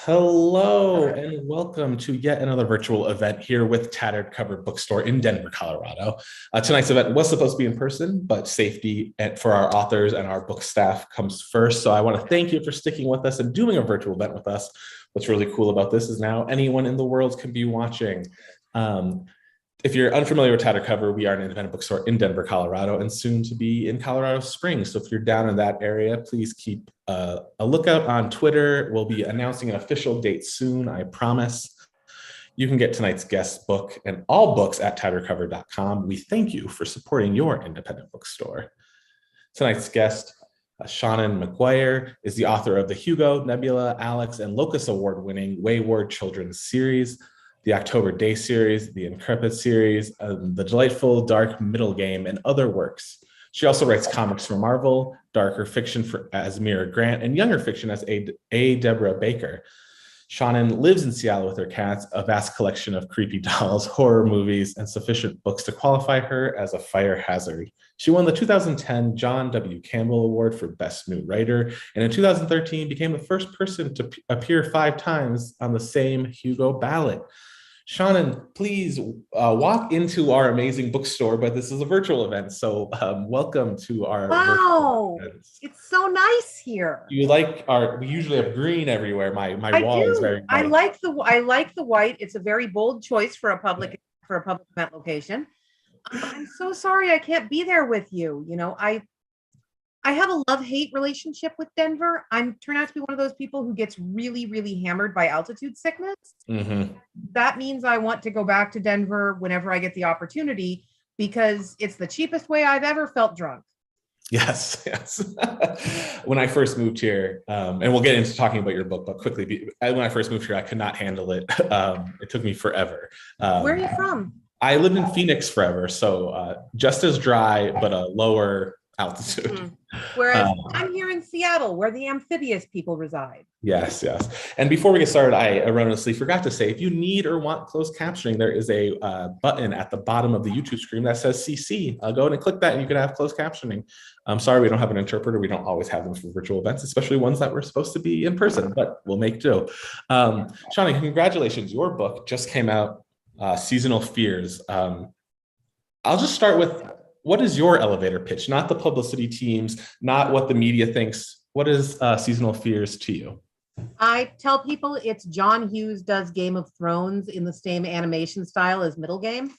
Hello and welcome to yet another virtual event here with Tattered Cover Bookstore in Denver, Colorado. Tonight's event was supposed to be in person, but safety for our authors and our book staff comes first. So I want to thank you for sticking with us and doing a virtual event with us. What's really cool about this is now anyone in the world can be watching. If you're unfamiliar with Tattered Cover, we are an independent bookstore in Denver, Colorado, and soon to be in Colorado Springs. So if you're down in that area, please keep a lookout on Twitter. We'll be announcing an official date soon, I promise. You can get tonight's guest book and all books at tattercover.com. We thank you for supporting your independent bookstore. Tonight's guest, Seanan McGuire, is the author of the Hugo, Nebula, Alex, and Locus Award-winning Wayward Children's series, the October Day series, the Intrepid series, the delightful Dark Middle Game, and other works. She also writes comics for Marvel, darker fiction as Mira Grant, and younger fiction as A. Deborah Baker. Seanan lives in Seattle with her cats, a vast collection of creepy dolls, horror movies, and sufficient books to qualify her as a fire hazard. She won the 2010 John W. Campbell Award for Best New Writer, and in 2013 became the first person to appear 5 times on the same Hugo ballot. Seanan, please walk into our amazing bookstore, but this is a virtual event, so welcome to our Wow, it's so nice here. You like we usually have green everywhere. My wall is very white. I like the white. It's a very bold choice for a public event location. I'm so sorry I can't be there with you. You know, I have a love-hate relationship with Denver. I'm turn out to be one of those people who gets really, really hammered by altitude sickness. Mm-hmm. That means I want to go back to Denver whenever I get the opportunity because it's the cheapest way I've ever felt drunk. Yes. When I first moved here, and we'll get into talking about your book, but quickly, when I first moved here, I could not handle it. It took me forever. Where are you from? I lived in Phoenix forever, so just as dry, but a lower altitude. Mm-hmm. Whereas I'm here in Seattle, where the amphibious people reside. Yes. And before we get started, I erroneously forgot to say, if you need or want closed captioning, there is a button at the bottom of the YouTube screen that says CC. Go ahead and click that and you can have closed captioning. I'm sorry we don't have an interpreter. We don't always have them for virtual events, especially ones that were supposed to be in person, but we'll make do. Seanan, congratulations. Your book just came out, Seasonal Fears. I'll just start with, what is your elevator pitch? Not the publicity teams, not what the media thinks. What is Seasonal Fears to you? I tell people it's John Hughes does Game of Thrones in the same animation style as Middle Game.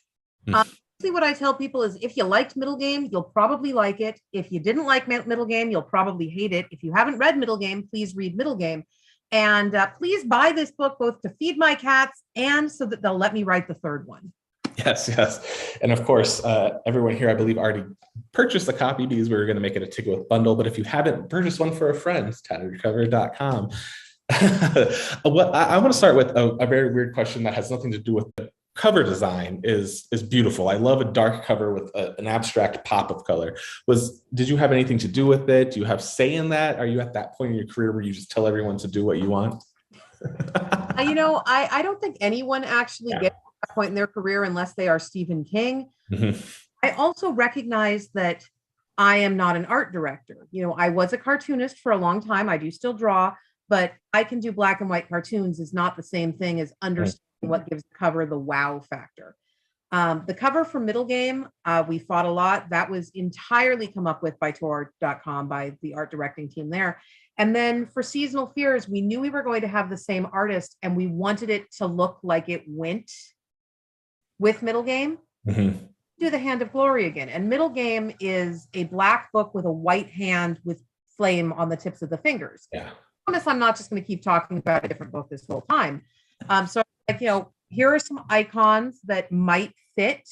What I tell people is if you liked Middle Game, you'll probably like it. If you didn't like Middle Game, you'll probably hate it. If you haven't read Middle Game, please read Middle Game. And please buy this book both to feed my cats and so that they'll let me write the third one. Yes. And of course, everyone here, I believe, already purchased a copy because we were going to make it a ticket with bundle. But if you haven't purchased one for a friend, tattercover.com. I want to start with a very weird question that has nothing to do with the cover design. Is beautiful. I love a dark cover with an abstract pop of color. Did you have anything to do with it? Do you have say in that? Are you at that point in your career where you just tell everyone to do what you want? I don't think anyone actually gets point in their career unless they are Stephen King. Mm-hmm. I also recognize that I am not an art director. I was a cartoonist for a long time. I do still draw, but I can do black and white cartoons is not the same thing as understanding what gives the cover the wow factor. The cover for Middle Game, we fought a lot. That was entirely come up with by Tor.com, by the art directing team there. And then for Seasonal Fears, we knew we were going to have the same artist and we wanted it to look like it went with Middle Game. Mm-hmm. Do the Hand of Glory again. And Middle Game is a black book with a white hand with flame on the tips of the fingers. Yeah. I promise I'm not just going to keep talking about a different book this whole time. So here are some icons that might fit,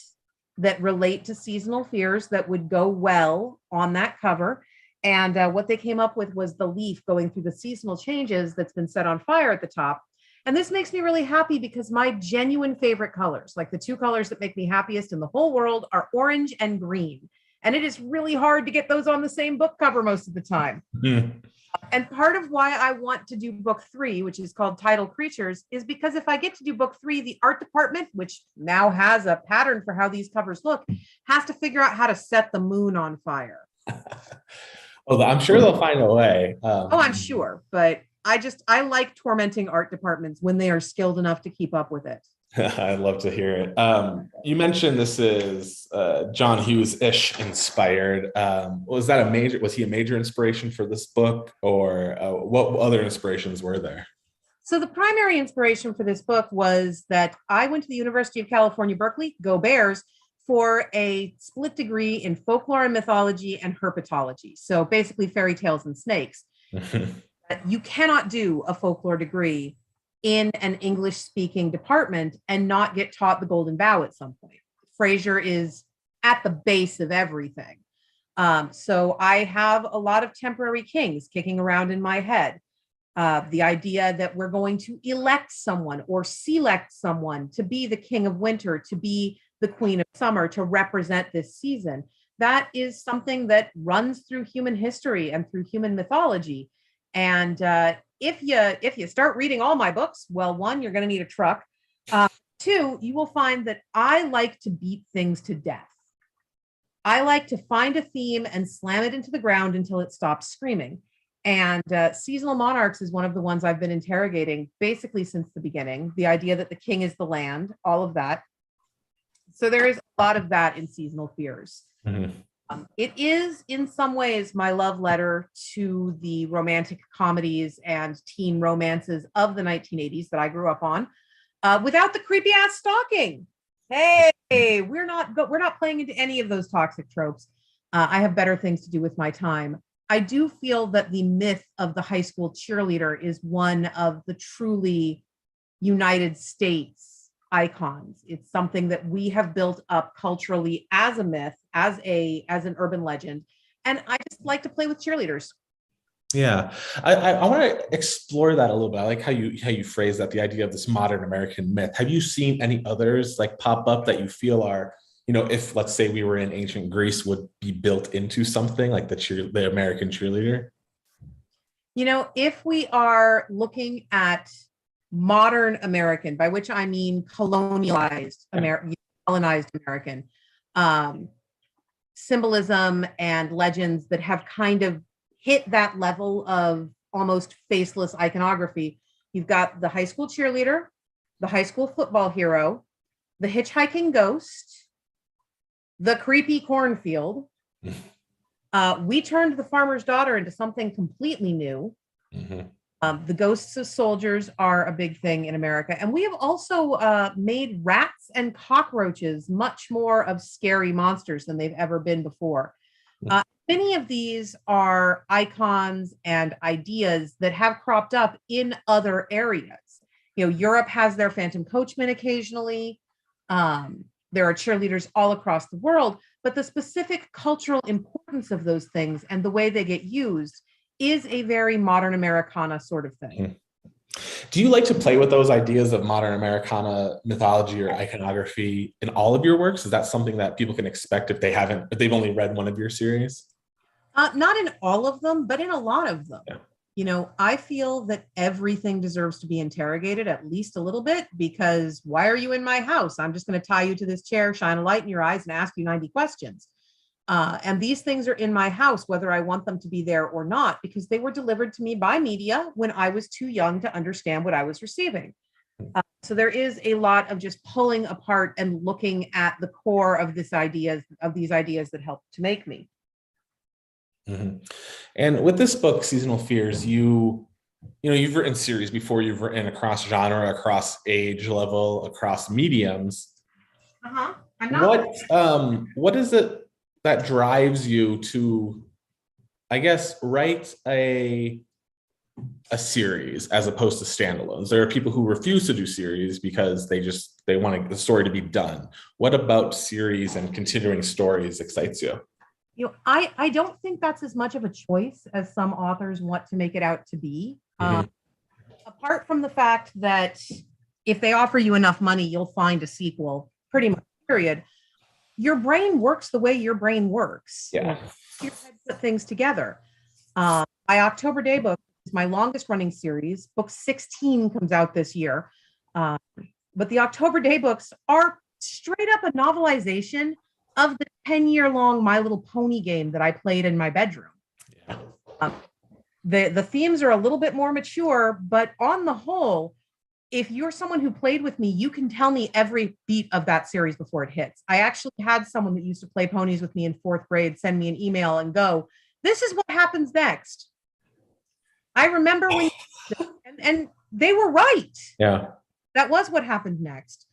that relate to Seasonal Fears, that would go well on that cover. And what they came up with was the leaf going through the seasonal changes that's been set on fire at the top. And this makes me really happy because my genuine favorite colors, like the 2 colors that make me happiest in the whole world, are orange and green. And it is really hard to get those on the same book cover most of the time. Mm. And part of why I want to do book 3, which is called Title Creatures, is because if I get to do book 3, the art department, which now has a pattern for how these covers look, has to figure out how to set the moon on fire. I'm sure they'll find a way. I'm sure, but I like tormenting art departments when they are skilled enough to keep up with it. I'd love to hear it. You mentioned this is John Hughes-ish inspired. Was he a major inspiration for this book, or what other inspirations were there? So the primary inspiration for this book was that I went to the University of California, Berkeley, go Bears, for a split degree in folklore and mythology and herpetology. So basically fairy tales and snakes. You cannot do a folklore degree in an English speaking department and not get taught the Golden Bough at some point. Frasier is at the base of everything. So I have a lot of temporary kings kicking around in my head. The idea that we're going to elect someone or select someone to be the king of winter, to be the queen of summer, to represent this season. That is something that runs through human history and through human mythology. And if you start reading all my books, well, one, you're going to need a truck. Two, you will find that I like to beat things to death. I like to find a theme and slam it into the ground until it stops screaming. And seasonal monarchs is one of the ones I've been interrogating basically since the beginning. The idea that the king is the land, all of that. So there is a lot of that in Seasonal Fears. Mm-hmm. It is in some ways my love letter to the romantic comedies and teen romances of the 1980s that I grew up on, without the creepy ass stalking. Hey, we're not playing into any of those toxic tropes. I have better things to do with my time. I do feel that the myth of the high school cheerleader is one of the truly United States icons. It's something that we have built up culturally as a myth, as an urban legend. And I just like to play with cheerleaders. Yeah, I want to explore that a little bit. I like how you phrase that, the idea of this modern American myth. Have you seen any others like pop up that you feel are, if let's say we were in ancient Greece, would be built into something like the American cheerleader? If we are looking at modern American, by which I mean colonized American, symbolism and legends that have kind of hit that level of almost faceless iconography. You've got the high school cheerleader, the high school football hero, the hitchhiking ghost, the creepy cornfield. We turned the farmer's daughter into something completely new. Mm-hmm. The ghosts of soldiers are a big thing in America. And we have also made rats and cockroaches much more of scary monsters than they've ever been before. Many of these are icons and ideas that have cropped up in other areas. Europe has their phantom coachmen occasionally. There are cheerleaders all across the world, but the specific cultural importance of those things and the way they get used is a very modern Americana sort of thing. Do you like to play with those ideas of modern Americana mythology or iconography in all of your works? Is that something that people can expect if they've only read one of your series? Not in all of them, but in a lot of them. Yeah. I feel that everything deserves to be interrogated at least a little bit, because why are you in my house? I'm just going to tie you to this chair, shine a light in your eyes, and ask you 90 questions. And these things are in my house, whether I want them to be there or not, because they were delivered to me by media when I was too young to understand what I was receiving. So there is a lot of just pulling apart and looking at the core of these ideas that helped to make me. Mm-hmm. And with this book, Seasonal Fears, you've written series before, you've written across genre, across age level, across mediums. What is it that drives you to, I guess, write a series as opposed to standalones? There are people who refuse to do series because they want the story to be done. What about series and continuing stories excites you? I don't think that's as much of a choice as some authors want to make it out to be. Mm-hmm. Apart from the fact that if they offer you enough money, you'll find a sequel, pretty much, period. Your brain works the way your brain works. Yeah. You put things together. My October Day book is my longest running series. Book 16 comes out this year. But the October Day books are straight up a novelization of the 10-year-long My Little Pony game that I played in my bedroom. Yeah. The themes are a little bit more mature, but on the whole, if you're someone who played with me, you can tell me every beat of that series before it hits. I actually had someone that used to play ponies with me in fourth grade send me an email and go, "This is what happens next." I remember when, and they were right. Yeah. That was what happened next.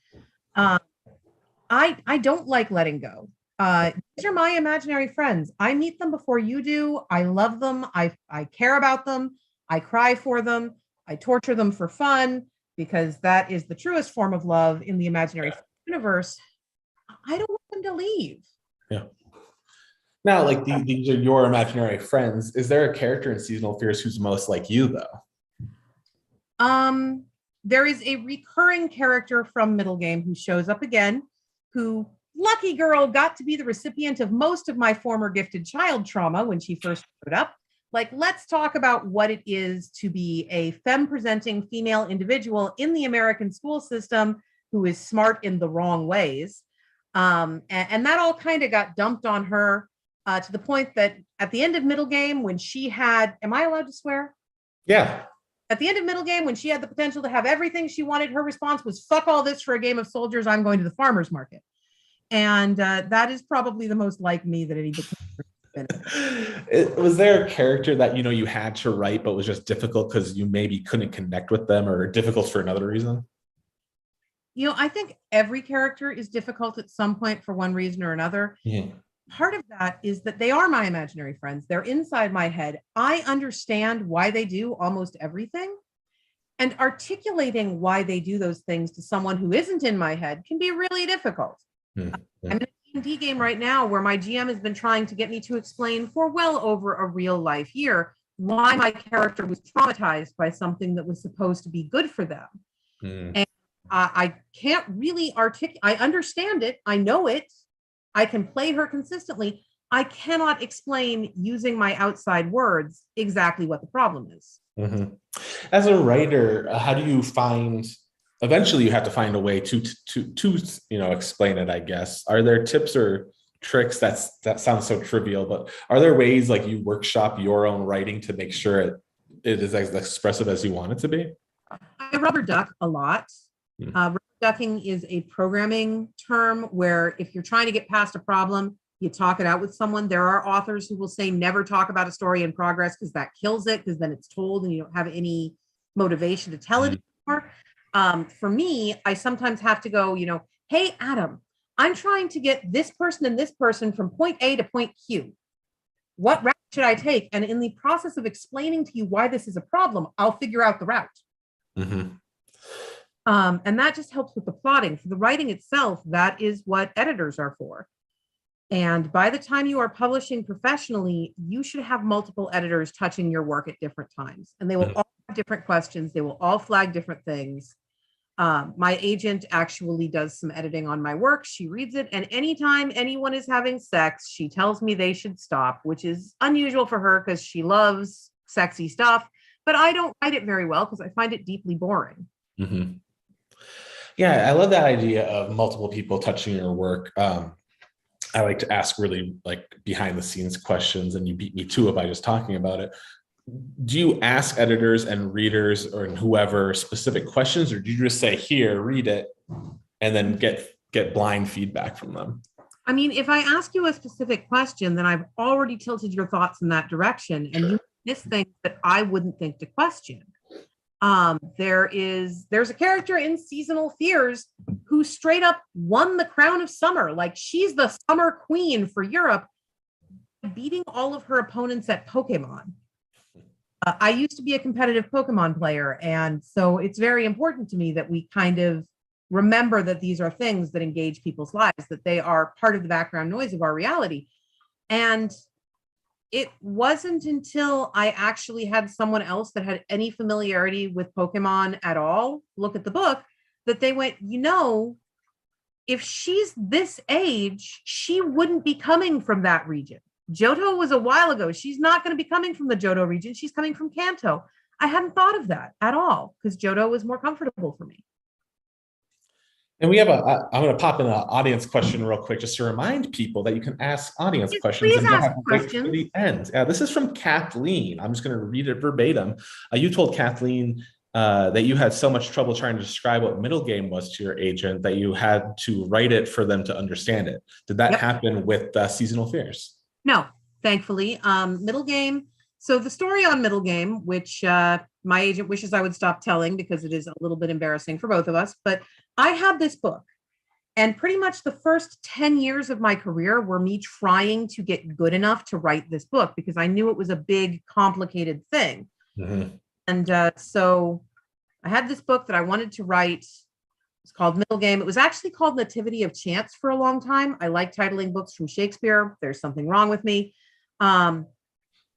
I don't like letting go. These are my imaginary friends. I meet them before you do. I love them. I care about them. I cry for them. I torture them for fun because that is the truest form of love in the imaginary universe. I don't want them to leave. Yeah. Now, like these are your imaginary friends. Is there a character in Seasonal Fears who's most like you, though? There is a recurring character from Middle Game who shows up again, who, lucky girl, got to be the recipient of most of my former gifted child trauma when she first showed up. Like, let's talk about what it is to be a femme-presenting female individual in the American school system who is smart in the wrong ways. And that all kind of got dumped on her to the point that at the end of Middle Game, when she had, am I allowed to swear? Yeah. At the end of Middle Game, when she had the potential to have everything she wanted, her response was, "Fuck all this for a game of soldiers. I'm going to the farmer's market." And that is probably the most like me that anybody. Was there a character that you had to write but was just difficult because you maybe couldn't connect with them, or difficult for another reason? I think every character is difficult at some point for one reason or another. Mm-hmm. Part of that is that they are my imaginary friends. They're inside my head. I understand why they do almost everything. And articulating why they do those things to someone who isn't in my head can be really difficult. Mm-hmm. I'm in a D&D game right now where my GM has been trying to get me to explain for well over a real life year why my character was traumatized by something that was supposed to be good for them. Mm. And I can't really articulate. I understand it. I know it. I can play her consistently. I cannot explain using my outside words exactly what the problem is. Mm-hmm. As a writer, how do you find, eventually you have to find a way to explain it, I guess. Are there tips or tricks? That sounds so trivial, but are there ways like you workshop your own writing to make sure it is as expressive as you want it to be? I rubber duck a lot. Rubber ducking is a programming term where if you're trying to get past a problem, you talk it out with someone. There are authors who will say never talk about a story in progress because that kills it, because then it's told and you don't have any motivation to tell it anymore. For me, I sometimes have to go, "Hey, Adam, I'm trying to get this person and this person from point A to point Q. What route should I take?" And in the process of explaining to you why this is a problem, I'll figure out the route. Mm-hmm. And that just helps with the plotting. For the writing itself, that is what editors are for. And by the time you are publishing professionally, you should have multiple editors touching your work at different times. And they will all have different questions. They will all flag different things. My agent actually does some editing on my work. She reads it. And anytime anyone is having sex, she tells me they should stop, which is unusual for her because she loves sexy stuff. But I don't write it very well because I find it deeply boring. Mm-hmm. Yeah, I love that idea of multiple people touching your work. I like to ask really like behind the scenes questions, and you beat me to it by just talking about it. Do you ask editors and readers or whoever specific questions, or do you just say, "Here, read it," and then get blind feedback from them? I mean, if I ask you a specific question, then I've already tilted your thoughts in that direction, and you miss things that I wouldn't think to question. There's a character in Seasonal Fears who straight up won the crown of summer. Like, she's the summer queen for Europe, beating all of her opponents at Pokemon. I used to be a competitive Pokemon player, and so it's very important to me that we kind of remember that these are things that engage people's lives, that they are part of the background noise of our reality. And it wasn't until I actually had someone else that had any familiarity with Pokemon at all look at the book that they went, if she's this age, she wouldn't be coming from that region. Johto was a while ago. She's not going to be coming from the Johto region. She's coming from Kanto. I hadn't thought of that at all because Johto was more comfortable for me. And we have I'm going to pop in an audience question real quick, just to remind people that you can ask audience questions Please and don't ask have to wait for questions. the end. This is from Kathleen. I'm just going to read it verbatim. You told Kathleen that you had so much trouble trying to describe what middle game was to your agent that you had to write it for them to understand it. Did that happen with Seasonal Fears? No, thankfully. Middle game. So the story on middle game, which my agent wishes I would stop telling because it is a little bit embarrassing for both of us, but I had this book. And pretty much the first 10 years of my career were me trying to get good enough to write this book because I knew it was a big, complicated thing. Mm-hmm. And so I had this book that I wanted to write. It's called Middle Game. It was actually called Nativity of Chance for a long time. I like titling books from Shakespeare. There's something wrong with me.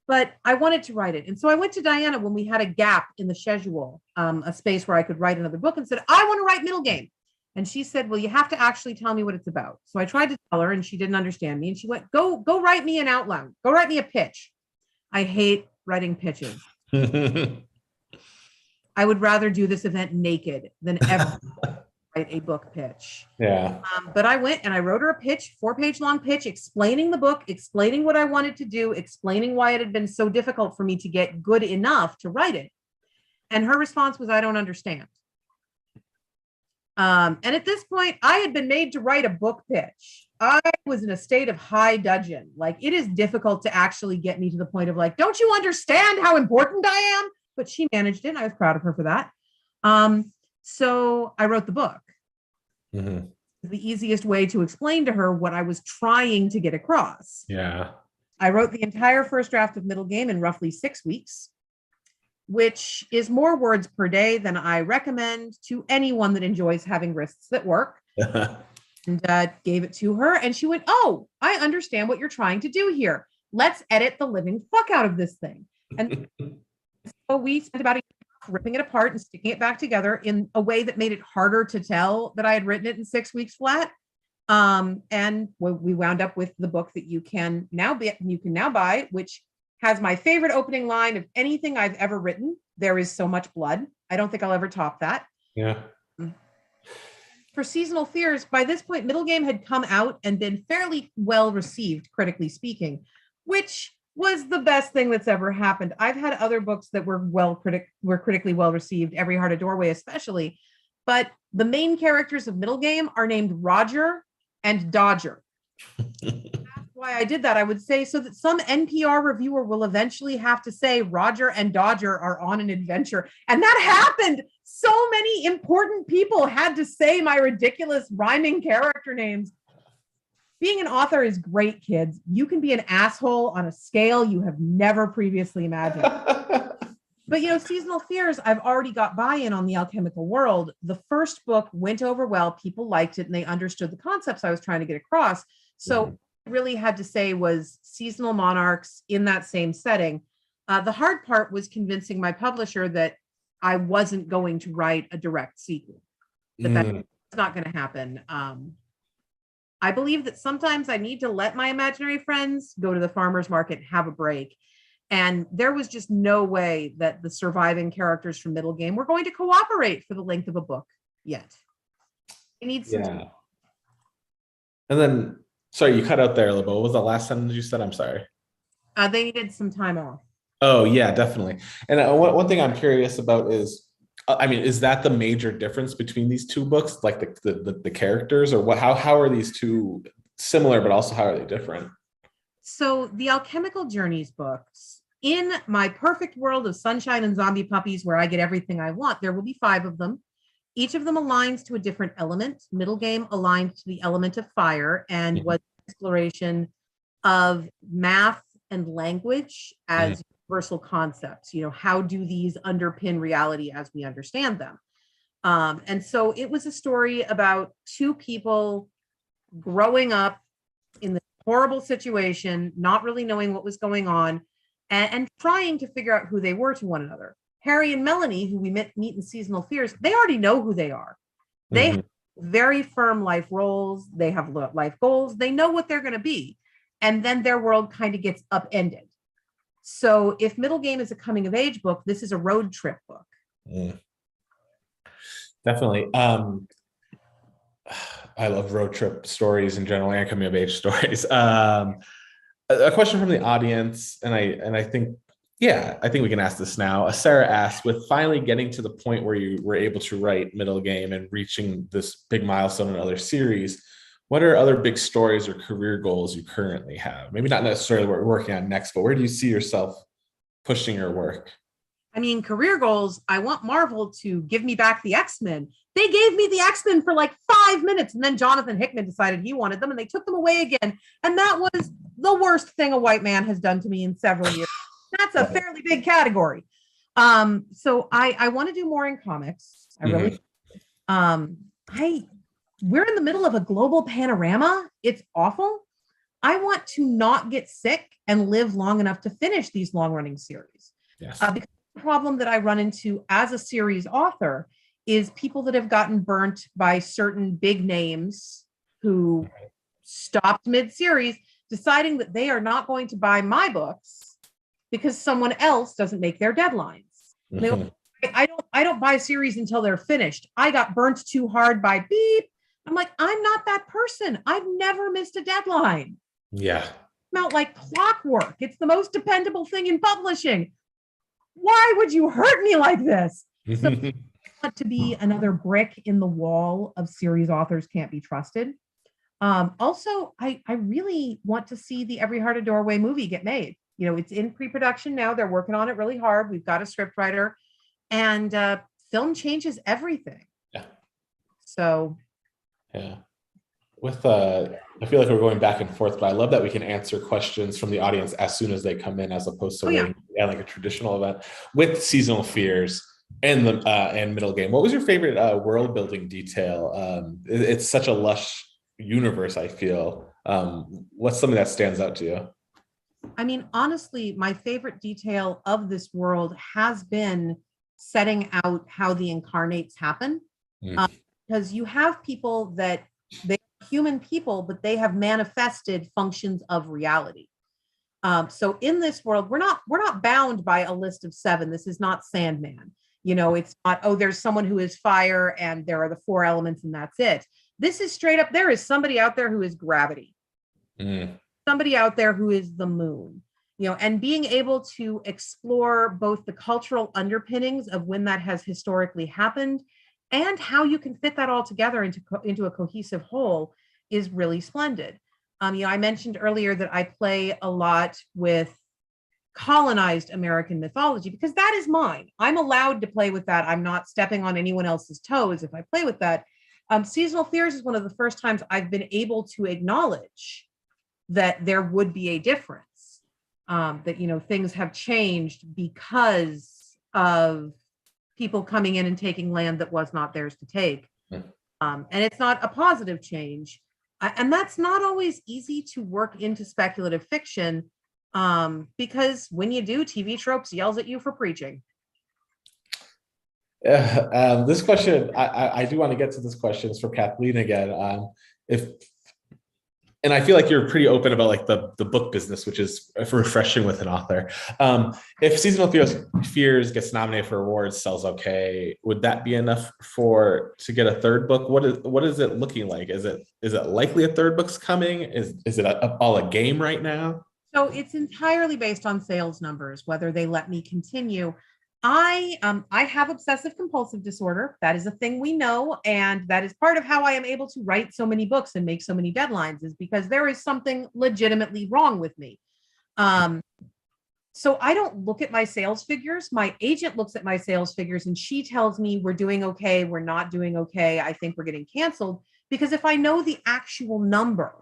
But I wanted to write it. And so I went to Diana when we had a gap in the schedule, a space where I could write another book, and said, I want to write Middle Game. And she said, well, you have to actually tell me what it's about. So I tried to tell her and she didn't understand me. And she went, go write me an outline. Go write me a pitch. I hate writing pitches. I would rather do this event naked than ever write a book pitch. Yeah. But I went and I wrote her a pitch, 4-page long pitch, explaining the book, explaining what I wanted to do, explaining why it had been so difficult for me to get good enough to write it. And her response was, I don't understand. And at this point, I had been made to write a book pitch. I was in a state of high dudgeon. Like, it is difficult to actually get me to the point of like, don't you understand how important I am? But she managed it. And I was proud of her for that. So I wrote the book. Mm-hmm. The easiest way to explain to her what I was trying to get across. Yeah. I wrote the entire first draft of Middle Game in roughly 6 weeks, which is more words per day than I recommend to anyone that enjoys having wrists that work. And gave it to her. And she went, oh, I understand what you're trying to do here. Let's edit the living fuck out of this thing. And so we spent about a year ripping it apart and sticking it back together in a way that made it harder to tell that I had written it in 6 weeks flat. And we wound up with the book that you can now buy, which has my favorite opening line of anything I've ever written. There is so much blood. I don't think I'll ever top that. Yeah. For Seasonal Fears, by this point, Middle Game had come out and been fairly well received, critically speaking, which was the best thing that's ever happened. I've had other books that were critically well received, Every Heart a Doorway especially, but the main characters of Middle Game are named Roger and Dodger. That's why I did that. I would say so that some NPR reviewer will eventually have to say Roger and Dodger are on an adventure. And that happened. So many important people had to say my ridiculous rhyming character names. Being an author is great, kids. You can be an asshole on a scale you have never previously imagined. But, Seasonal Fears, I've already got buy-in on the alchemical world. The first book went over well. People liked it and they understood the concepts I was trying to get across. So I really had to say was seasonal monarchs in that same setting. The hard part was convincing my publisher that I wasn't going to write a direct sequel. That's not going to happen. I believe that sometimes I need to let my imaginary friends go to the farmer's market and have a break. And there was just no way that the surviving characters from Middle Game were going to cooperate for the length of a book yet. It needs some time. And then, sorry, you cut out there a little bit. What was the last sentence you said? I'm sorry. They needed some time off. Oh, yeah, definitely. And one thing I'm curious about is, is that the major difference between these two books, like the characters, or what? How are these two similar, but also how are they different? So the Alchemical Journeys books, in my perfect world of sunshine and zombie puppies, where I get everything I want, there will be 5 of them. Each of them aligns to a different element. Middle Game aligned to the element of fire and was exploration of math and language as universal concepts. How do these underpin reality as we understand them? And so it was a story about 2 people growing up in this horrible situation, not really knowing what was going on, and trying to figure out who they were to one another. Harry and Melanie, who we meet in Seasonal Fears, they already know who they are. They have very firm life roles. They have life goals. They know what they're going to be. And then their world kind of gets upended. So if Middle Game is a coming of age book, this is a road trip book. Definitely. I love road trip stories in general and coming of age stories. A question from the audience, and I think, yeah, I think we can ask this now. Sarah asked, with finally getting to the point where you were able to write middle game and reaching this big milestone in other series, what are other big stories or career goals you currently have? Maybe not necessarily what you're working on next, but where do you see yourself pushing your work? I mean, career goals, I want Marvel to give me back the X-Men. They gave me the X-Men for like 5 minutes, and then Jonathan Hickman decided he wanted them, and they took them away again. And that was the worst thing a white man has done to me in several years. That's a fairly big category. So I want to do more in comics. I really, I we're in the middle of a global panorama. It's awful. I want to not get sick and live long enough to finish these long-running series. Yes. Because the problem that I run into as a series author is people that have gotten burnt by certain big names who stopped mid-series, deciding that they are not going to buy my books because someone else doesn't make their deadlines. I don't buy series until they're finished. I got burnt too hard by beep. I'm like, I'm not that person. I've never missed a deadline. Yeah. Out like clockwork. It's the most dependable thing in publishing. Why would you hurt me like this? So I want to be another brick in the wall of series authors can't be trusted. Also, I really want to see the Every Heart a Doorway movie get made. You know, it's in pre-production now. They're working on it really hard. We've got a script writer, and film changes everything. Yeah. So. Yeah. I feel like we're going back and forth, but I love that we can answer questions from the audience as soon as they come in, as opposed to waiting like a traditional event with seasonal fears and the and middle game. What was your favorite world building detail? It's such a lush universe, I feel. What's something that stands out to you? I mean, honestly, my favorite detail of this world has been setting out how the incarnates happen. Because you have people that they're human people, but they have manifested functions of reality. So in this world, we're not bound by a list of 7. This is not Sandman. You know, it's not, oh, there's someone who is fire and there are the 4 elements and that's it. This is straight up, there is somebody out there who is gravity. Somebody out there who is the moon. You know, and being able to explore both the cultural underpinnings of when that has historically happened and how you can fit that all together into a cohesive whole is really splendid. You know, I mentioned earlier that I play a lot with colonized American mythology because that is mine. I'm allowed to play with that. I'm not stepping on anyone else's toes if I play with that. Seasonal Fears is one of the first times I've been able to acknowledge that there would be a difference, that, you know, things have changed because of people coming in and taking land that was not theirs to take. And it's not a positive change. And that's not always easy to work into speculative fiction, because when you do, TV tropes yells at you for preaching. This question, I do want to get to this question. It's for Kathleen again. And I feel like you're pretty open about like the book business, which is refreshing with an author. If Seasonal Fears gets nominated for awards, sells okay, would that be enough to get a third book? What is it looking like? Is it likely a third book's coming? Is it all a game right now? So it's entirely based on sales numbers, whether they let me continue. I have obsessive compulsive disorder. That is a thing we know. And that is part of how I am able to write so many books and make so many deadlines, is because there is something legitimately wrong with me. So I don't look at my sales figures. My agent looks at my sales figures and she tells me we're doing okay, we're not doing okay, I think we're getting canceled. Because if I know the actual number,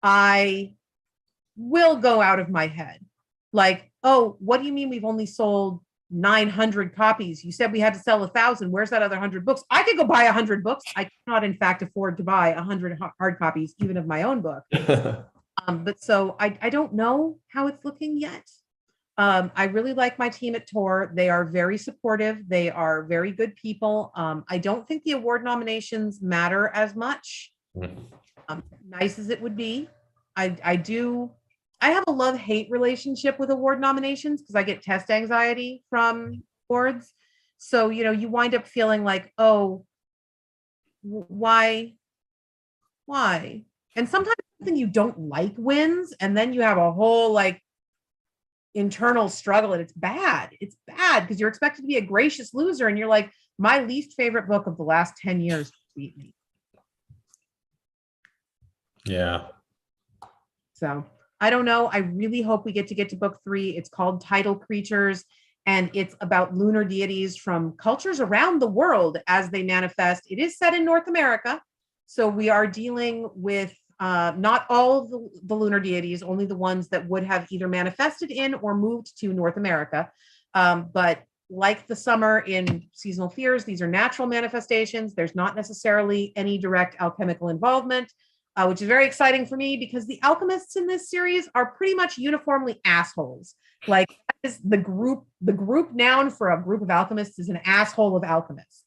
I will go out of my head. Like, oh, what do you mean we've only sold 900 copies? You said we had to sell 1,000. Where's that other 100 books? I could go buy 100 books. I cannot, in fact, afford to buy 100 hard copies, even of my own book. But so I don't know how it's looking yet. I really like my team at Tor. They are very supportive. They are very good people. I don't think the award nominations matter as much. Nice as it would be. I have a love-hate relationship with award nominations because I get test anxiety from awards. So, you know, you wind up feeling like, oh, why Why? And sometimes something you don't like wins, and then you have a whole like internal struggle, and it's bad. It's bad because you're expected to be a gracious loser, and you're like, my least favorite book of the last 10 years beat me. Yeah. So I don't know. I really hope we get to book 3. It's called Tidal Creatures, and it's about lunar deities from cultures around the world as they manifest. It is set in North America, so we are dealing with not all of the lunar deities, only the ones that would have either manifested in or moved to North America. But like the summer in Seasonal Fears, these are natural manifestations. There's not necessarily any direct alchemical involvement, which is very exciting for me because the alchemists in this series are pretty much uniformly assholes. Like that is the group noun for a group of alchemists is an asshole of alchemists.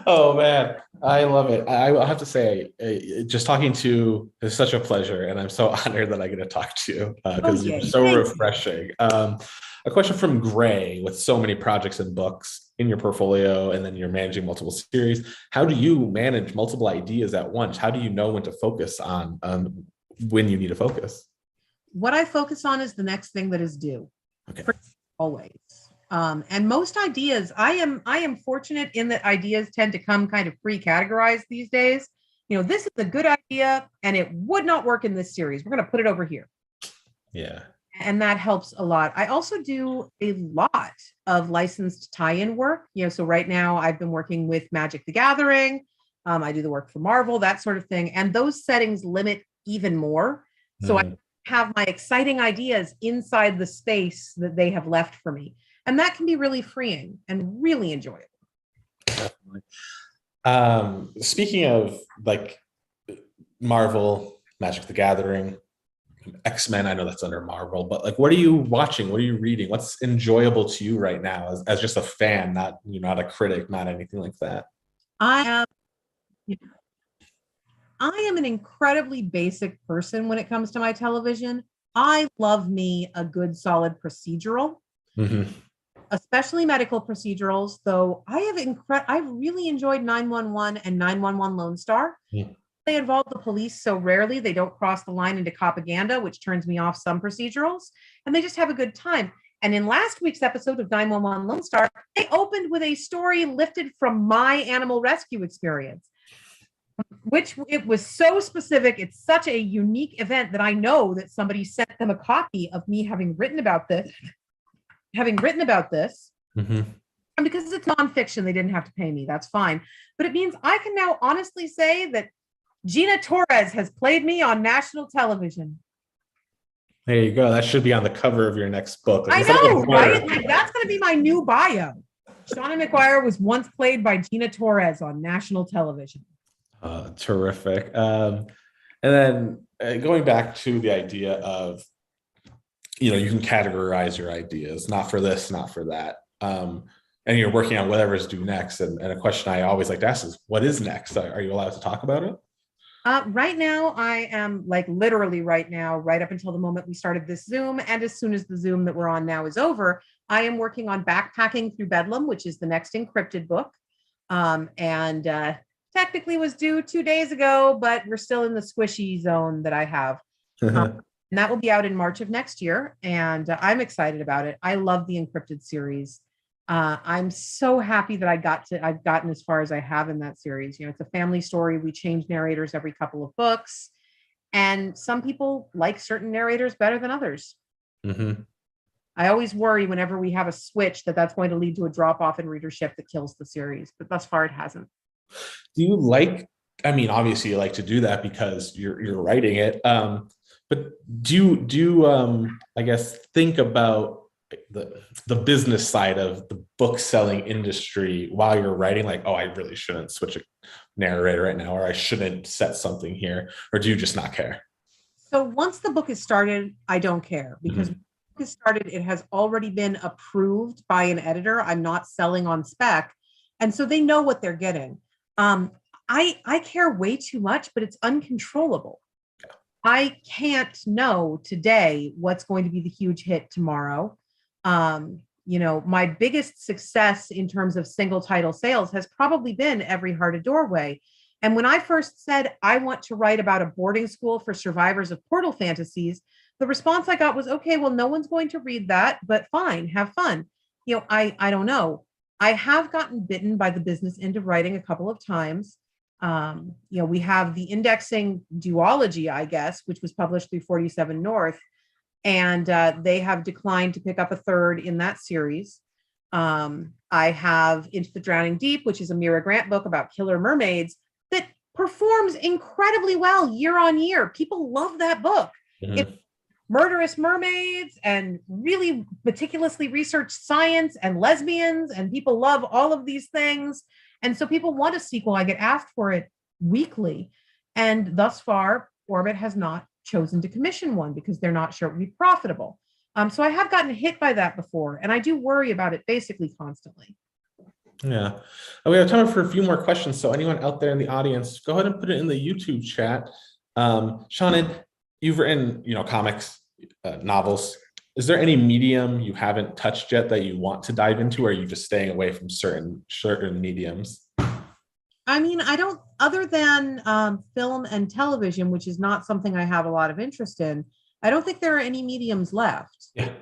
Oh man, I love it. I will have to say, just talking to is such a pleasure, and I'm so honored that I get to talk to you because you're so refreshing. A question from Gray: with so many projects and books in your portfolio, and then you're managing multiple series, how do you manage multiple ideas at once? How do you know when to focus on when you need to focus? What I focus on is the next thing that is due. Okay. Always. And most ideas, I am fortunate in that ideas tend to come kind of pre-categorized these days. You know, this is a good idea and it would not work in this series. We're going to put it over here. Yeah. And that helps a lot. I also do a lot of licensed tie-in work. You know, so right now I've been working with Magic the Gathering. I do the work for Marvel, that sort of thing. And those settings limit even more. So I have my exciting ideas inside the space that they have left for me. And that can be really freeing and really enjoyable. Definitely. Speaking of like Marvel, Magic the Gathering, X-Men, I know that's under Marvel, but like, what are you watching? What are you reading? What's enjoyable to you right now as just a fan, not, you know, not a critic, not anything like that? I am an incredibly basic person when it comes to my television. I love me a good solid procedural. Mm-hmm. Especially medical procedurals, though I've really enjoyed 911 and 911 Lone Star. Yeah. They involve the police so rarely, they don't cross the line into propaganda, which turns me off some procedurals, and they just have a good time. And in last week's episode of 911 Lone Star, they opened with a story lifted from my animal rescue experience, which it was so specific. It's such a unique event that I know that somebody sent them a copy of me having written about this. Mm-hmm. And because it's nonfiction, they didn't have to pay me. That's fine. But it means I can now honestly say that Gina Torres has played me on national television. There you go. That should be on the cover of your next book. Like, I know, right? Like, that's going to be my new bio. Seanan McGuire was once played by Gina Torres on national television. Terrific. And then going back to the idea of, you know, you can categorize your ideas, not for this, not for that. And you're working on whatever's due next. And a question I always like to ask is, what is next? Are you allowed to talk about it? Right now, I am like literally right now, right up until the moment we started this Zoom. And as soon as the Zoom that we're on now is over, I am working on Backpacking Through Bedlam, which is the next encrypted book. And technically was due 2 days ago, but we're still in the squishy zone that I have. And that will be out in March of next year. And I'm excited about it. I love the encrypted series. I'm so happy that I've gotten as far as I have in that series. You know, it's a family story. We change narrators every couple of books. And some people like certain narrators better than others. Mm-hmm. I always worry whenever we have a switch that's going to lead to a drop off in readership that kills the series. But thus far, it hasn't. Do you like, I mean, obviously you like to do that because you're writing it. But do you I guess think about the business side of the book selling industry while you're writing, like, oh, I really shouldn't switch a narrator right now, or I shouldn't set something here, or do you just not care? So once the book is started, I don't care, because when the book is started, it has already been approved by an editor. I'm not selling on spec. And so they know what they're getting. I care way too much, but it's uncontrollable. I can't know today what's going to be the huge hit tomorrow. You know, my biggest success in terms of single title sales has probably been Every Heart a Doorway. And when I first said I want to write about a boarding school for survivors of portal fantasies, the response I got was, okay, well, no one's going to read that, but fine, have fun. I don't know. I have gotten bitten by the business end of writing a couple of times. We have the indexing duology, I guess, which was published through 47 North, and they have declined to pick up a third in that series. I have Into the Drowning Deep, which is a Mira Grant book about killer mermaids that performs incredibly well year on year. People love that book. Mhm. It's murderous mermaids and really meticulously researched science and lesbians, and people love all of these things. And so people want a sequel. I get asked for it weekly. And thus far, Orbit has not chosen to commission one because they're not sure it would be profitable. So I have gotten hit by that before, and I do worry about it basically constantly. Yeah. We have time for a few more questions. So anyone out there in the audience, go ahead and put it in the YouTube chat. Seanan, you've written, comics, novels. Is there any medium you haven't touched yet that you want to dive into, or are you just staying away from certain mediums? I mean, I don't, other than film and television, which is not something I have a lot of interest in, I don't think there are any mediums left. Yeah.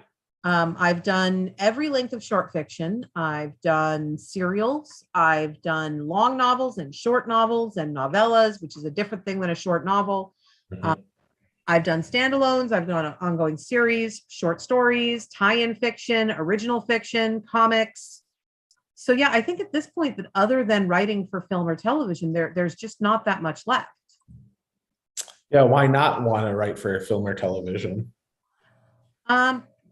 I've done every length of short fiction. I've done serials. I've done long novels and short novels and novellas, which is a different thing than a short novel. Mhm. I've done standalones. I've done an ongoing series, short stories, tie-in fiction, original fiction, comics. So yeah, I think at this point that other than writing for film or television, there's just not that much left. Yeah, why not want to write for film or television?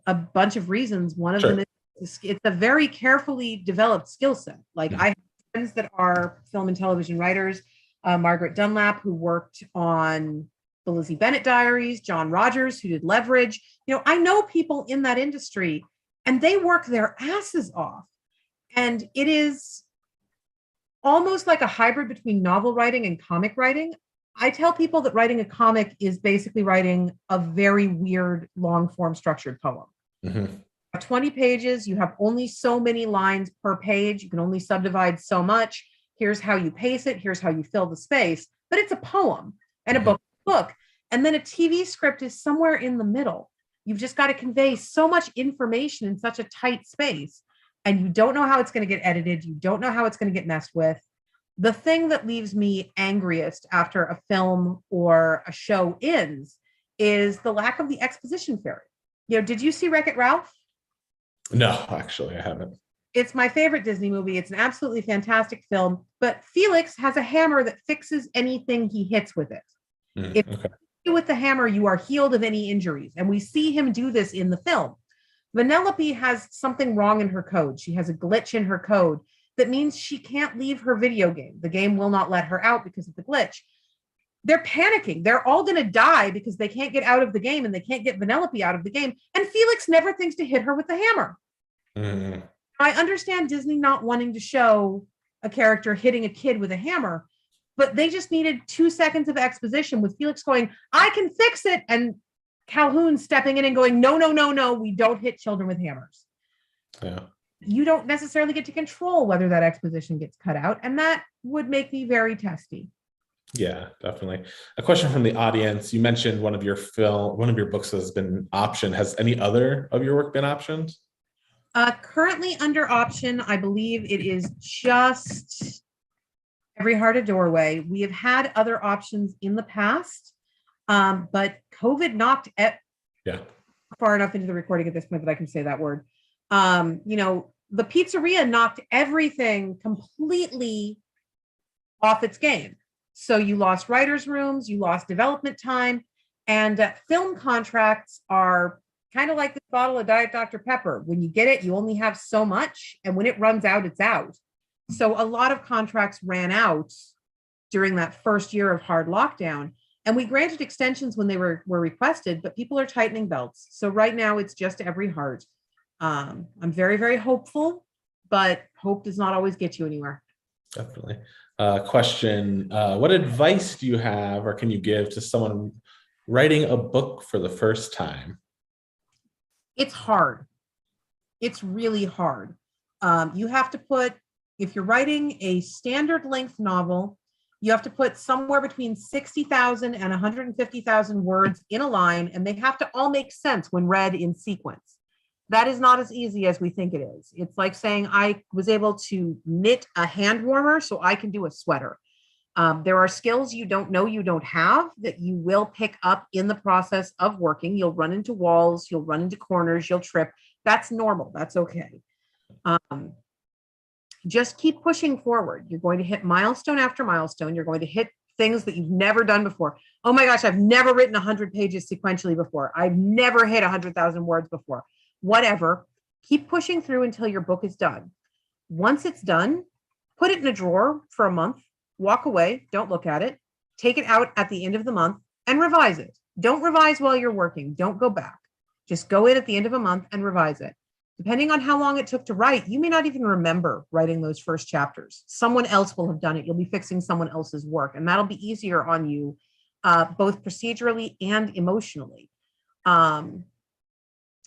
A bunch of reasons. One of Sure. them is it's a very carefully developed skill set. Like I have friends that are film and television writers. Margaret Dunlap, who worked on the Lizzie Bennett Diaries, John Rogers, who did Leverage. I know people in that industry, and they work their asses off. And it is almost like a hybrid between novel writing and comic writing. I tell people that writing a comic is basically writing a very weird, long form structured poem. Mm-hmm. 20 pages, you have only so many lines per page. You can only subdivide so much. Here's how you pace it. Here's how you fill the space. But it's a poem and a book. And then a TV script is somewhere in the middle. You've just got to convey so much information in such a tight space. And you don't know how it's going to get edited. You don't know how it's going to get messed with. The thing that leaves me angriest after a film or a show ends is the lack of the exposition fairy. Did you see Wreck-It Ralph? No, actually, I haven't. It's my favorite Disney movie. It's an absolutely fantastic film, but Felix has a hammer that fixes anything he hits with it. If you hit with the hammer, you are healed of any injuries. And we see him do this in the film. Vanellope has something wrong in her code. She has a glitch in her code that means she can't leave her video game. The game will not let her out because of the glitch. They're panicking. They're all going to die because they can't get out of the game and they can't get Vanellope out of the game. And Felix never thinks to hit her with the hammer. Mm-hmm. I understand Disney not wanting to show a character hitting a kid with a hammer, but they just needed 2 seconds of exposition with Felix going, I can fix it. And Calhoun stepping in and going, no, no, no, no, we don't hit children with hammers. Yeah. You don't necessarily get to control whether that exposition gets cut out. And that would make me very testy. Yeah, definitely. A question from the audience. You mentioned one of your books has been optioned. Has any other of your work been optioned? Currently under option, I believe it is just Every Heart a Doorway. We have had other options in the past, but COVID knocked far enough into the recording at this point that I can say that word. The pizzeria knocked everything completely off its game. So you lost writers' rooms, you lost development time, and film contracts are kind of like this bottle of Diet Dr. Pepper. When you get it, you only have so much, and when it runs out, it's out. So a lot of contracts ran out during that first year of hard lockdown, and we granted extensions when they were requested, but people are tightening belts. So right now, it's just Every Heart. I'm very, very hopeful, but hope does not always get you anywhere. Definitely. Question, what advice do you have or can you give to someone writing a book for the first time? It's hard. It's really hard. You have to if you're writing a standard length novel, You have to put somewhere between 60,000 and 150,000 words in a line, and they have to all make sense when read in sequence. That is not as easy as we think it is. It's like saying I was able to knit a hand warmer, so I can do a sweater. There are skills you don't know you don't have that you will pick up in the process of working. You'll run into walls, you'll run into corners, you'll trip. That's normal. That's okay. Just keep pushing forward. You're going to hit milestone after milestone. You're going to hit things that you've never done before. Oh my gosh, I've never written 100 pages sequentially before. I've never hit 100,000 words before. Whatever. Keep pushing through until your book is done. Once it's done, put it in a drawer for a month, walk away, don't look at it, take it out at the end of the month and revise it. Don't revise while you're working. Don't go back. Just go in at the end of a month and revise it. Depending on how long it took to write, you may not even remember writing those first chapters. Someone else will have done it. You'll be fixing someone else's work, and that'll be easier on you, both procedurally and emotionally.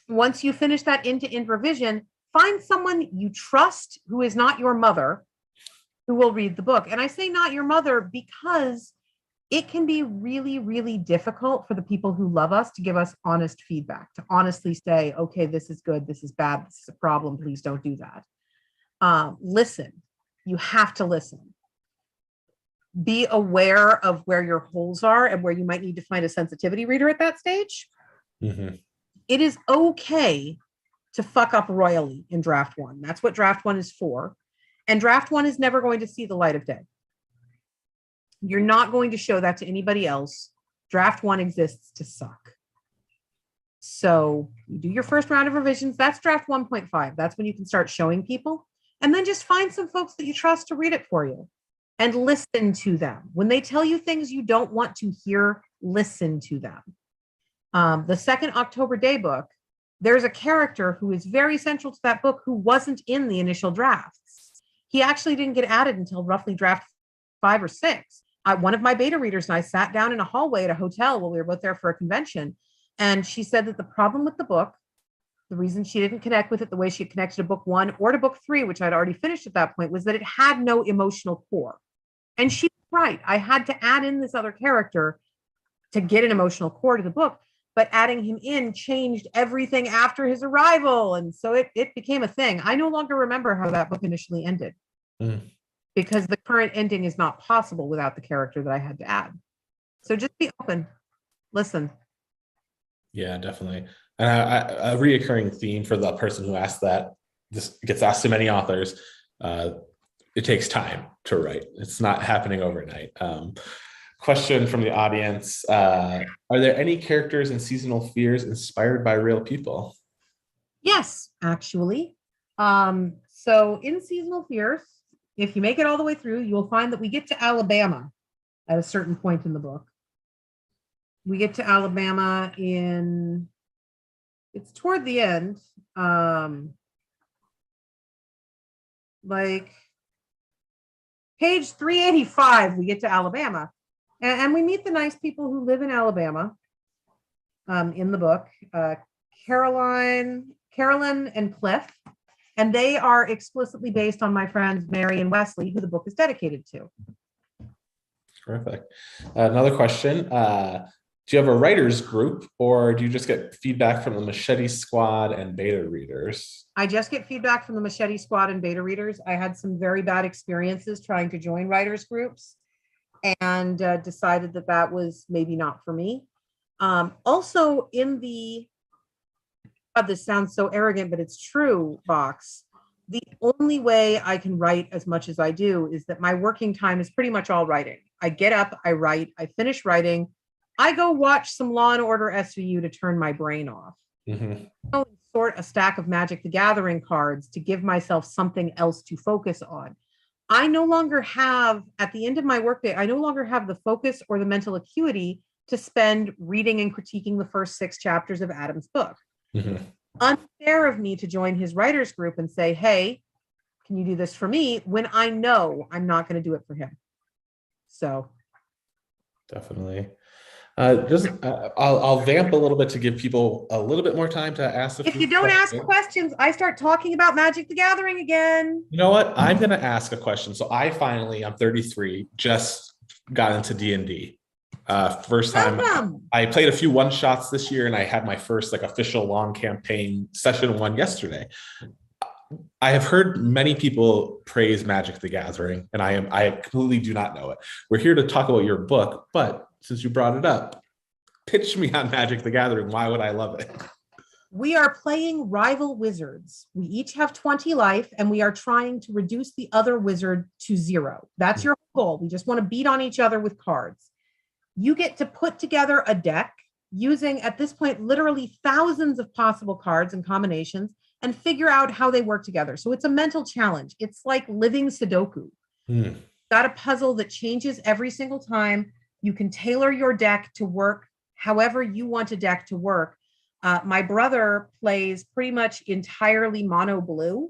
Once you finish that end-to-end revision, find someone you trust who is not your mother who will read the book. And I say not your mother because it can be really, really difficult for the people who love us to give us honest feedback, to honestly say, okay, this is good, this is bad, this is a problem, please don't do that. Listen. You have to listen. Be aware of where your holes are and where you might need to find a sensitivity reader at that stage. Mm-hmm. It is okay to fuck up royally in draft one. That's what draft one is for. And draft one is never going to see the light of day. You're not going to show that to anybody else. Draft one exists to suck. So you do your first round of revisions. That's draft 1.5. That's when you can start showing people. And then just find some folks that you trust to read it for you and listen to them. When they tell you things you don't want to hear, listen to them. The second October Day book, there's a character who is very central to that book who wasn't in the initial drafts. He actually didn't get added until roughly draft 5 or 6. One of my beta readers and I sat down in a hallway at a hotel while we were both there for a convention. And she said that the problem with the book, the reason she didn't connect with it the way she connected to book 1 or to book 3, which I'd already finished at that point, was that it had no emotional core. And she was right. I had to add in this other character to get an emotional core to the book, but adding him in changed everything after his arrival. And so it became a thing. I no longer remember how that book initially ended. Because the current ending is not possible without the character that I had to add. So just be open, listen. Yeah, definitely. And a reoccurring theme for the person who asked that, this gets asked to many authors, it takes time to write. It's not happening overnight. Question from the audience, are there any characters in Seasonal Fears inspired by real people? Yes, actually. So in Seasonal Fears, if you make it all the way through, you will find that we get to Alabama at a certain point in the book. We get to Alabama it's toward the end, like page 385, we get to Alabama. And we meet the nice people who live in Alabama in the book, Carolyn and Cliff. And they are explicitly based on my friends Mary and Wesley, who the book is dedicated to. Terrific. Another question. Do you have a writer's group, or do you just get feedback from the Machete squad and beta readers? I just get feedback from the Machete squad and beta readers. I had some very bad experiences trying to join writers groups and decided that was maybe not for me. Also in the this sounds so arrogant, but it's true, box. The only way I can write as much as I do is that my working time is pretty much all writing. I get up, I write, I finish writing, I go watch some Law and Order SVU to turn my brain off. Mm-hmm. I sort a stack of Magic the Gathering cards to give myself something else to focus on. I no longer have, at the end of my workday, I no longer have the focus or the mental acuity to spend reading and critiquing the first 6 chapters of Adam's book. Mm-hmm. Unfair of me to join his writers group and say, hey, can you do this for me, when I know I'm not going to do it for him. So definitely. I'll vamp a little bit to give people a little bit more time to ask. If you don't ask questions, I start talking about Magic the Gathering again. You know what? I'm going to ask a question. So I'm 33, just got into D&D. First time Welcome. I played a few one shots this year, and I had my first like official long campaign session one yesterday. I have heard many people praise Magic the Gathering, and I completely do not know it. We're here to talk about your book, but since you brought it up, pitch me on Magic the Gathering. Why would I love it? We are playing rival wizards. We each have 20 life, and we are trying to reduce the other wizard to 0. That's your goal. We just want to beat on each other with cards. You get to put together a deck using, at this point, literally thousands of possible cards and combinations, and figure out how they work together. So it's a mental challenge. It's like living Sudoku. Got a puzzle that changes every single time. You can tailor your deck to work however you want a deck to work. My brother plays pretty much entirely mono blue,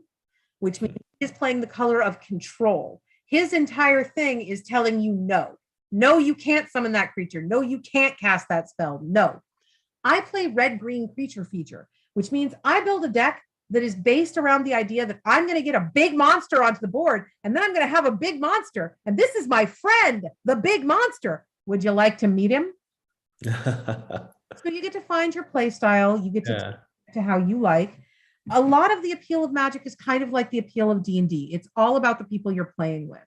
which means he's playing the color of control. His entire thing is telling you no. No, you can't summon that creature. No, you can't cast that spell. No. I play red-green creature feature, which means I build a deck that is based around the idea that I'm going to get a big monster onto the board, and then I'm going to have a big monster. And this is my friend, the big monster. Would you like to meet him? So you get to find your play style. You get to how you like. A lot of the appeal of Magic is kind of like the appeal of D&D. It's all about the people you're playing with.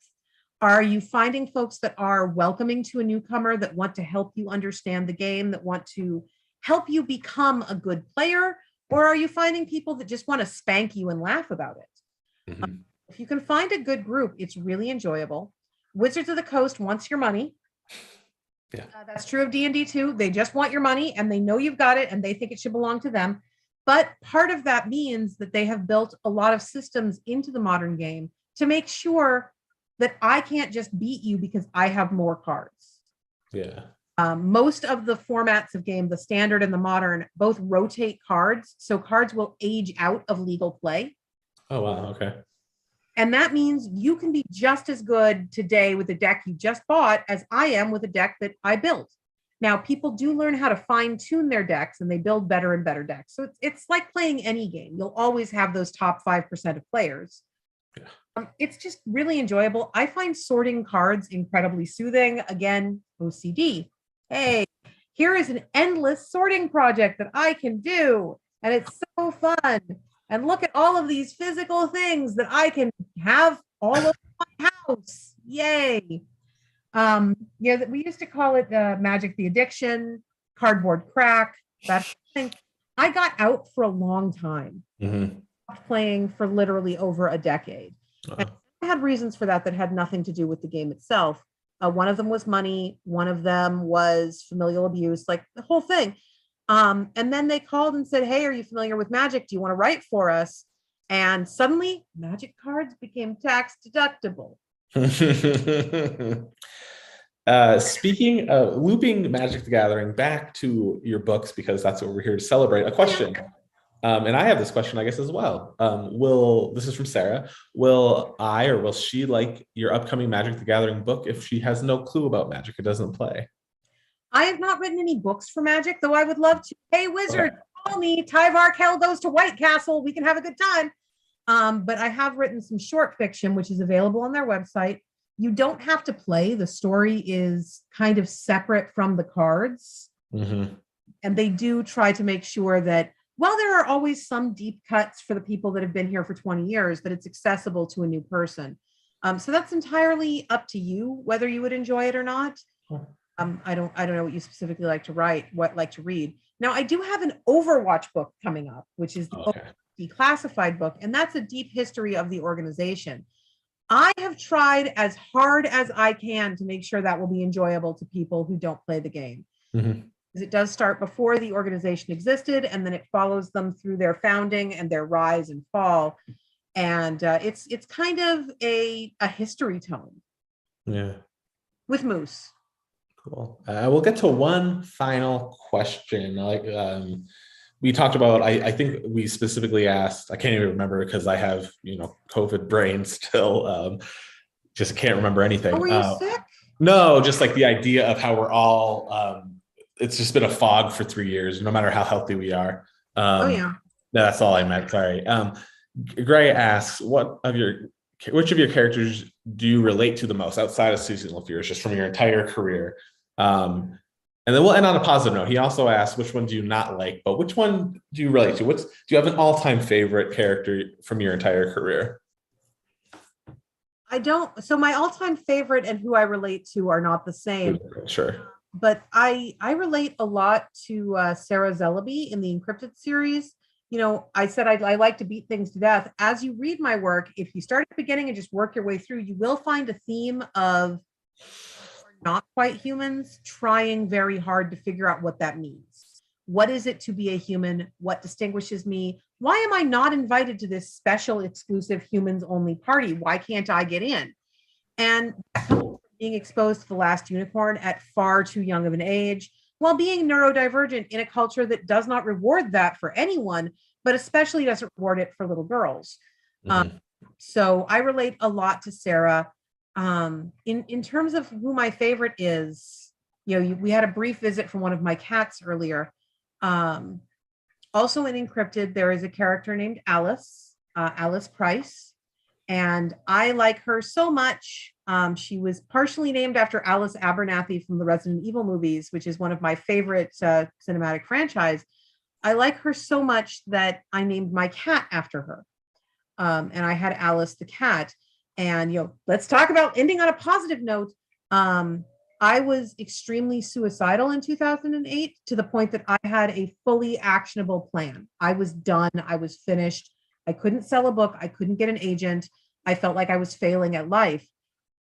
Are you finding folks that are welcoming to a newcomer, that want to help you understand the game, that want to help you become a good player? Or are you finding people that just want to spank you and laugh about it? If you can find a good group, it's really enjoyable. Wizards of the Coast wants your money. That's true of D&D too. They just want your money, and they know you've got it, and they think it should belong to them. But part of that means that they have built a lot of systems into the modern game to make sure that I can't just beat you because I have more cards. Most of the formats of game, the standard and the modern, both rotate cards. So cards will age out of legal play. Oh, wow. Okay. And that means you can be just as good today with a deck you just bought as I am with a deck that I built. Now, people do learn how to fine tune their decks, and they build better and better decks. So it's like playing any game. You'll always have those top 5% of players. It's just really enjoyable. I find sorting cards incredibly soothing. Again, OCD. Hey, here is an endless sorting project that I can do, and it's so fun. And look at all of these physical things that I can have all over my house. Yay. We used to call it Magic the Addiction, cardboard crack, that thing. I got out for a long time, playing for literally over a decade. And I had reasons for that had nothing to do with the game itself. One of them was money. One of them was familial abuse, like the whole thing. And then they called and said, hey, are you familiar with Magic? Do you want to write for us? And suddenly Magic cards became tax deductible. Speaking of looping Magic the Gathering back to your books, because that's what we're here to celebrate, a question. And I have this question, I guess, as well. This is from Sarah. Will she like your upcoming Magic the Gathering book if she has no clue about Magic or doesn't play? I have not written any books for Magic, though I would love to. Hey, wizard, call me. Tyvar Kell goes to White Castle. We can have a good time. But I have written some short fiction, which is available on their website. You don't have to play. The story is kind of separate from the cards. And they do try to make sure that while there are always some deep cuts for the people that have been here for 20 years, that it's accessible to a new person. So that's entirely up to you, whether you would enjoy it or not. I don't know what you specifically like to read. Now, I do have an Overwatch book coming up, which is the declassified book, and that's a deep history of the organization. I have tried as hard as I can to make sure that will be enjoyable to people who don't play the game. It does start before the organization existed, and then it follows them through their founding and their rise and fall. And it's kind of a history tome. With Moose. Cool. We'll get to one final question. We talked about, I think we specifically asked, I can't even remember because I have, COVID brain still, just can't remember anything. Oh, were you sick? No, just like the idea of how we're all, it's just been a fog for 3 years, no matter how healthy we are. No, that's all I meant. Sorry. Gray asks, what of your which of your characters do you relate to the most outside of seasonal fears, just from your entire career? And then we'll end on a positive note. He also asked, which one do you not like, but which one do you relate to? Do you have an all-time favorite character from your entire career? I don't. So my all-time favorite and who I relate to are not the same. Sure. But I relate a lot to Sarah Zellaby in the Encrypted series. I said I like to beat things to death. As you read my work, if you start at the beginning and just work your way through, you will find a theme of not quite humans trying very hard to figure out what that means. What is it to be a human? What distinguishes me? Why am I not invited to this special, exclusive humans only party? Why can't I get in? And being exposed to the last unicorn at far too young of an age, while being neurodivergent in a culture that does not reward that for anyone, but especially doesn't reward it for little girls. So I relate a lot to Sarah. In terms of who my favorite is, we had a brief visit from one of my cats earlier. Also in Encrypted, there is a character named Alice, Alice Price, and I like her so much. She was partially named after Alice Abernathy from the Resident Evil movies, which is one of my favorite cinematic franchise. I like her so much that I named my cat after her. And I had Alice the cat. And, let's talk about ending on a positive note. I was extremely suicidal in 2008 to the point that I had a fully actionable plan. I was done. I was finished. I couldn't sell a book. I couldn't get an agent. I felt like I was failing at life.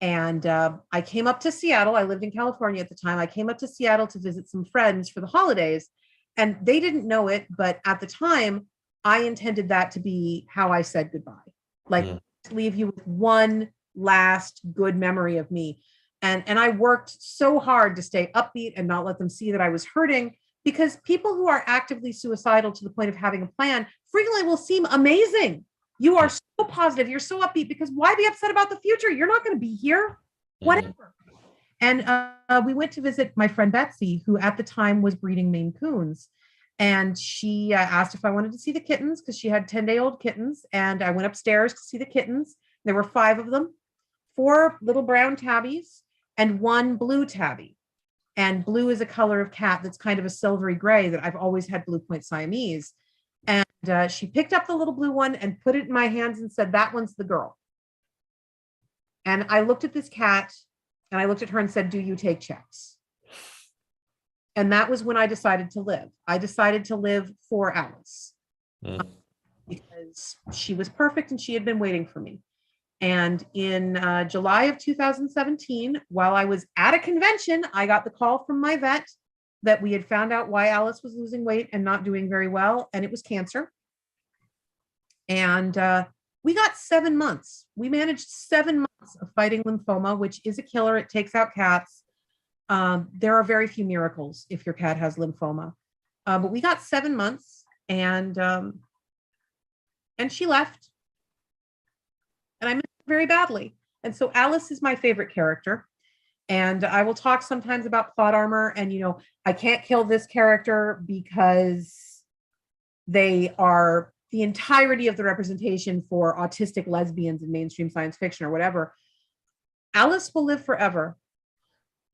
And I came up to Seattle. I lived in California at the time. I came up to Seattle to visit some friends for the holidays. And they didn't know it. But at the time, I intended that to be how I said goodbye. Like, leave you with one last good memory of me. And I worked so hard to stay upbeat and not let them see that I was hurting, because people who are actively suicidal to the point of having a plan frequently will seem amazing. You are so positive. You're so upbeat, because why be upset about the future? You're not going to be here, whatever. And we went to visit my friend Betsy, who at the time was breeding Maine Coons. And she asked if I wanted to see the kittens, because she had 10-day-old kittens. And I went upstairs to see the kittens. There were 5 of them, 4 little brown tabbies and 1 blue tabby. And blue is a color of cat that's kind of a silvery gray that I've always had Blue Point Siamese. And she picked up the little blue one and put it in my hands and said, "That one's the girl." And I looked at this cat and I looked at her and said, "Do you take checks?" And that was when I decided to live. I decided to live for Alice because she was perfect and she had been waiting for me. And in July of 2017, while I was at a convention, I got the call from my vet that we had found out why Alice was losing weight and not doing very well, and it was cancer. And we got 7 months. We managed 7 months of fighting lymphoma, which is a killer. It takes out cats. There are very few miracles if your cat has lymphoma. But we got 7 months, and she left. And I missed her very badly. And so Alice is my favorite character. And I will talk sometimes about plot armor. And, I can't kill this character because they are the entirety of the representation for autistic lesbians in mainstream science fiction or whatever. Alice will live forever.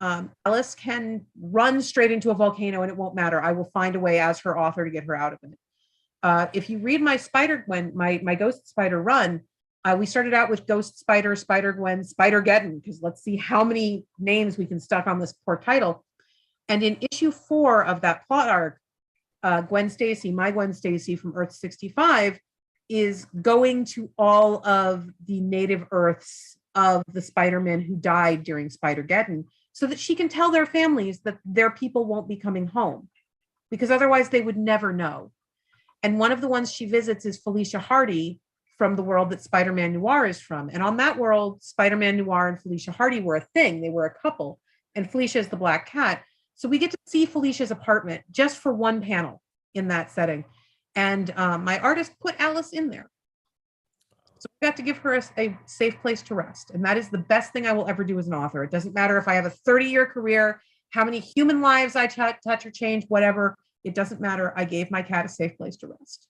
Alice can run straight into a volcano and it won't matter. I will find a way as her author to get her out of it. If you read my Spider-Gwen, my Ghost Spider run, we started out with Ghost Spider, Spider-Gwen, Spider-Geddon, because let's see how many names we can stuck on this poor title. And in issue 4 of that plot arc, Gwen Stacy, my Gwen Stacy from Earth 65, is going to all of the native Earths of the Spider-Men who died during Spider-Geddon, so that she can tell their families that their people won't be coming home, because otherwise they would never know. And one of the ones she visits is Felicia Hardy from the world that Spider-Man Noir is from. And on that world, Spider-Man Noir and Felicia Hardy were a thing. They were a couple. And Felicia is the Black Cat. So we get to see Felicia's apartment just for one panel in that setting. And my artist put Alice in there. So we got to give her a safe place to rest. And that is the best thing I will ever do as an author. It doesn't matter if I have a 30-year career, how many human lives I touch or change, whatever. It doesn't matter. I gave my cat a safe place to rest.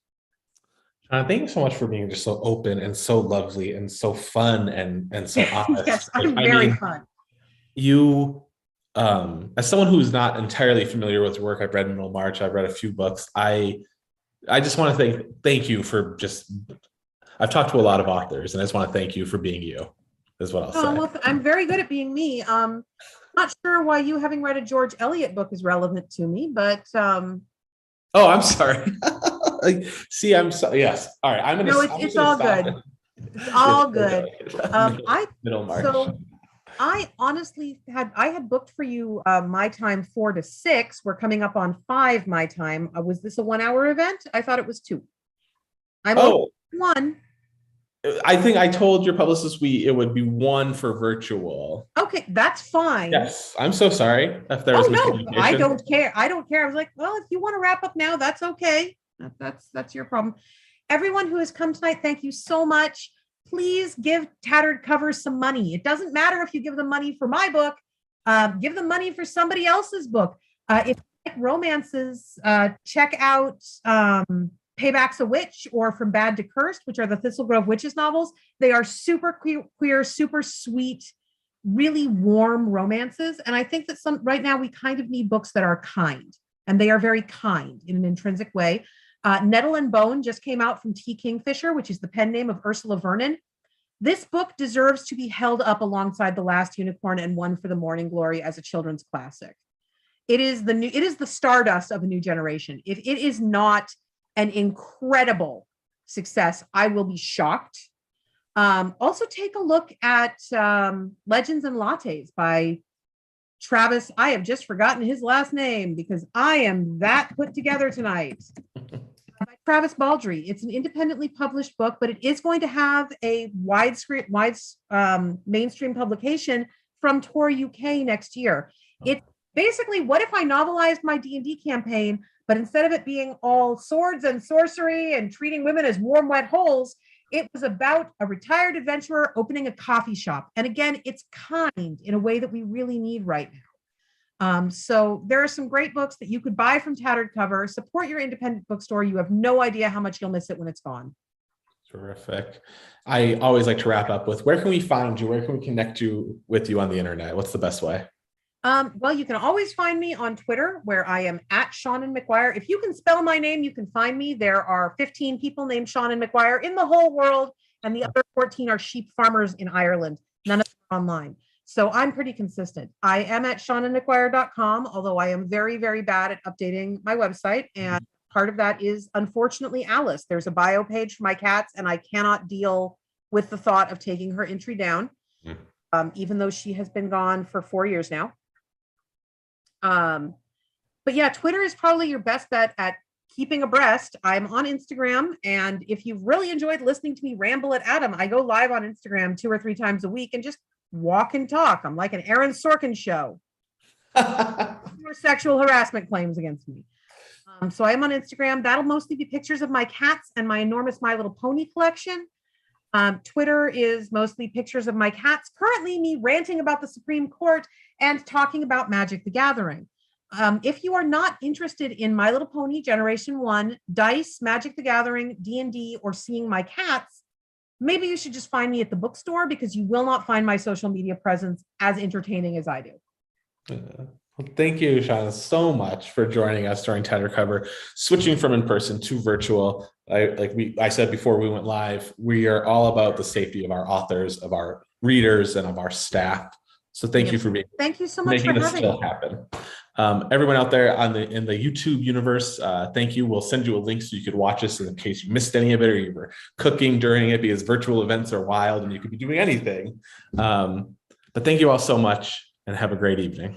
Thank you so much for being just so open and so lovely and so fun and so Yes, honest. Like, I'm I very mean, fun. you, as someone who's not entirely familiar with your work, I've read Middlemarch, I've read a few books. I just want to thank you for just. I've talked to a lot of authors, and I just want to thank you for being you. Is what I'll Oh, say. well, I'm very good at being me. Not sure why you having read a George Eliot book is relevant to me, but Oh, I'm sorry. See, I'm so yes. All right, no, I'm just it's gonna all stop good. it. It's Yes, all good. I middle March. so I honestly had booked for you my time 4 to 6. We're coming up on 5 my time. Was this a 1 hour event? I thought it was 2. I'm open Oh, to one. I think I told your publicist it would be one for virtual. Okay, that's fine. Yes, I'm so sorry if there was Oh no, I miscommunication. don't care. I don't care. I was like, well, if you want to wrap up now, that's okay. That's your problem. Everyone who has come tonight, thank you so much. Please give Tattered Covers some money. It doesn't matter if you give them money for my book. Give them money for somebody else's book. If you like romances, check out Payback's a Witch or From Bad to Cursed, which are the Thistle Grove Witches novels. They are super queer, super sweet, really warm romances. And I think that right now we kind of need books that are kind, and they are very kind in an intrinsic way. Nettle and Bone just came out from T. Kingfisher, which is the pen name of Ursula Vernon. This book deserves to be held up alongside The Last Unicorn and One for the Morning Glory as a children's classic. It is the stardust of a new generation. If it is not an incredible success, I will be shocked. Also take a look at Legends and Lattes by Travis. I have just forgotten his last name because I am that put together tonight. By Travis Baldry. It's an independently published book, but it is going to have a mainstream publication from Tor UK next year. It's basically, what if I novelized my D&D campaign, but instead of it being all swords and sorcery and treating women as warm, wet holes, it was about a retired adventurer opening a coffee shop. And again, it's kind in a way that we really need right now. So there are some great books that you could buy from Tattered Cover. Support your independent bookstore. You have no idea how much you'll miss it when it's gone. Terrific. I always like to wrap up with, where can we find you? Where can we connect with you on the internet? What's the best way? Well, you can always find me on Twitter, where I am at Seanan McGuire. If you can spell my name, you can find me. There are 15 people named Seanan McGuire in the whole world, and the other 14 are sheep farmers in Ireland. None of them are online. So I'm pretty consistent. I am at SeananMcGuire.com, although I am very, very bad at updating my website. And part of that is, unfortunately, Alice. There's a bio page for my cats, and I cannot deal with the thought of taking her entry down, even though she has been gone for 4 years now. But yeah, Twitter is probably your best bet at keeping abreast. I'm on Instagram, and if you've really enjoyed listening to me ramble at Adam, I go live on Instagram 2 or 3 times a week and just walk and talk. I'm like an Aaron Sorkin show. Sexual harassment claims against me. So I'm on Instagram. That'll mostly be pictures of my cats and my enormous My Little Pony collection. Twitter is mostly pictures of my cats. Currently, me ranting about the Supreme Court and talking about Magic the Gathering. If you are not interested in My Little Pony, Generation 1, Dice, Magic the Gathering, D&D, or seeing my cats, maybe you should just find me at the bookstore, because you will not find my social media presence as entertaining as I do. Well, thank you, Shauna, so much for joining us during Tattered Cover, switching from in person to virtual. I said before we went live, we are all about the safety of our authors, of our readers, and of our staff. So thank you for thank you so much making for this having still me. happen. Everyone out there in the YouTube universe, thank you. We'll send you a link so you could watch us in case you missed any of it or you were cooking during it, because virtual events are wild and you could be doing anything. But thank you all so much, and have a great evening.